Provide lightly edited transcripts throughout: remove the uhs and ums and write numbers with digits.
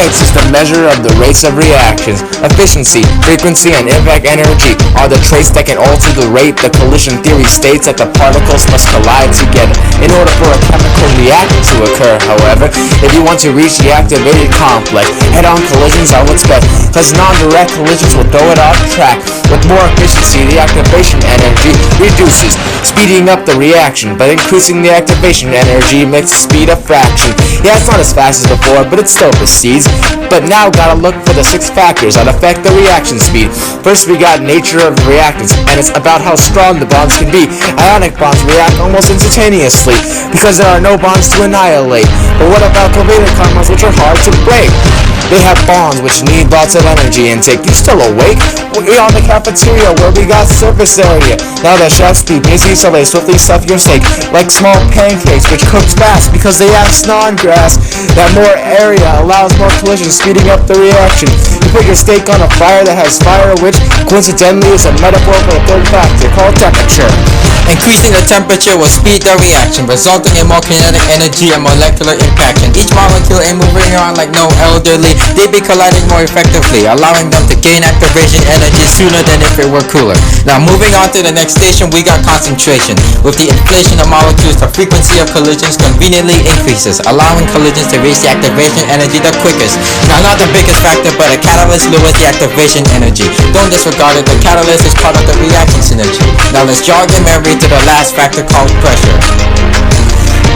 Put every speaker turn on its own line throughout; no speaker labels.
Kinetics is the measure of the rates of reactions. Efficiency, frequency, and impact energy are the traits that can alter the rate. The collision theory states that the particles must collide together in order for a chemical reaction to occur. However, if you want to reach the activated complex, head-on collisions are what's best, because non-direct collisions will throw it off track. With more efficiency, the activation energy reduces, speeding up the reaction, but increasing the activation energy makes the speed a fraction. Yeah, it's not as fast as before, but it still proceeds. But now gotta look for the 6 factors that affect the reaction speed. First, we got nature of the reactants, and it's about how strong the bonds can be. Ionic bonds react almost instantaneously because there are no bonds to annihilate. But what about covalent compounds, which are hard to break? They have bonds which need lots of energy intake. You still awake? We're on the cafeteria where we got surface area. Now the chefs be busy, so they swiftly stuff your steak like small pancakes, which cooks fast because they have Snodgrass. That more area allows more collision, speeding up the reaction. You put your steak on a fire that has fire, which coincidentally is a metaphor for the third factor called temperature.
Increasing the temperature will speed the reaction, resulting in more kinetic energy and molecular impaction. Each molecule ain't moving around like no elderly. They be colliding more effectively, allowing them to gain activation energy sooner than if it were cooler. Now moving on to the next station, we got concentration. With the inflation of molecules, the frequency of collisions conveniently increases, allowing collisions to reach the activation energy the quickest. Now not the biggest factor, but a catalyst lowers the activation energy. Don't disregard it, the catalyst is part of the reaction synergy. Now let's jog your memory to the last factor called pressure.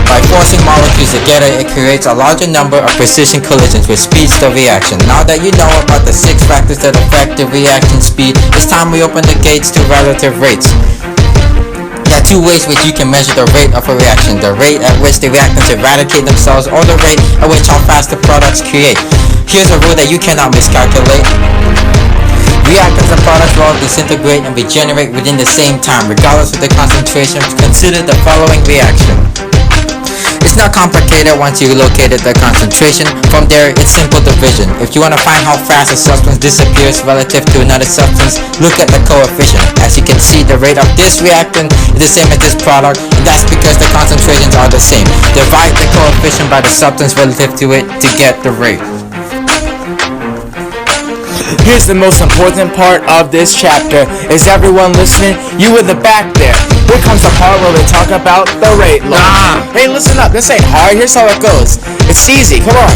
By forcing molecules together, it creates a larger number of precision collisions, which speeds the reaction. Now that you know about the 6 factors that affect the reaction speed, it's time we open the gates to relative rates. There are 2 ways which you can measure the rate of a reaction: the rate at which the reactants eradicate themselves, or the rate at which how fast the products create. Here's a rule that you cannot miscalculate. Reactants and products will all disintegrate and regenerate within the same time, regardless of the concentration. Consider the following reaction. It's not complicated once you located the concentration. From there, it's simple division. If you want to find how fast a substance disappears relative to another substance, look at the coefficient. As you can see, the rate of this reactant is the same as this product, and that's because the concentrations are the same. Divide the coefficient by the substance relative to it to get the rate.
Here's the most important part of this chapter. Is everyone listening? You in the back there. Here comes the part where we talk about the rate law. Hey, listen up. This ain't hard. Here's how it goes. It's easy. Come on.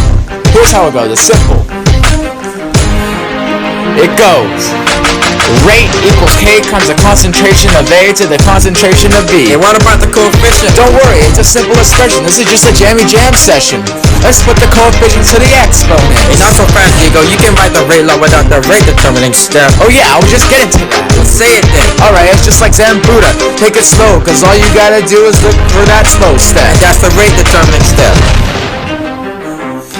Here's how it goes. It's simple. It goes. Rate equals K times the concentration of A to the concentration of B.
And what about the coefficient?
Don't worry, it's a simple expression. This is just a jammy jam session. Let's put the coefficient to the exponent.
Hey, not so fast, Diego. You can write the rate law without the rate determining step.
Oh yeah, I was just getting to that.
Let's say it then.
Alright, it's just like Zen Buddha. Take it slow, cause all you gotta do is look for that slow step.
And that's the rate determining step.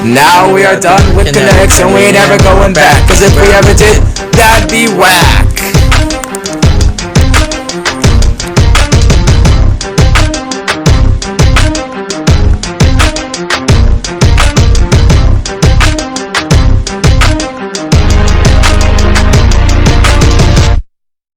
Now we are done with kinetics and we ain't ever going back. Cause if we ever did, that'd be whack.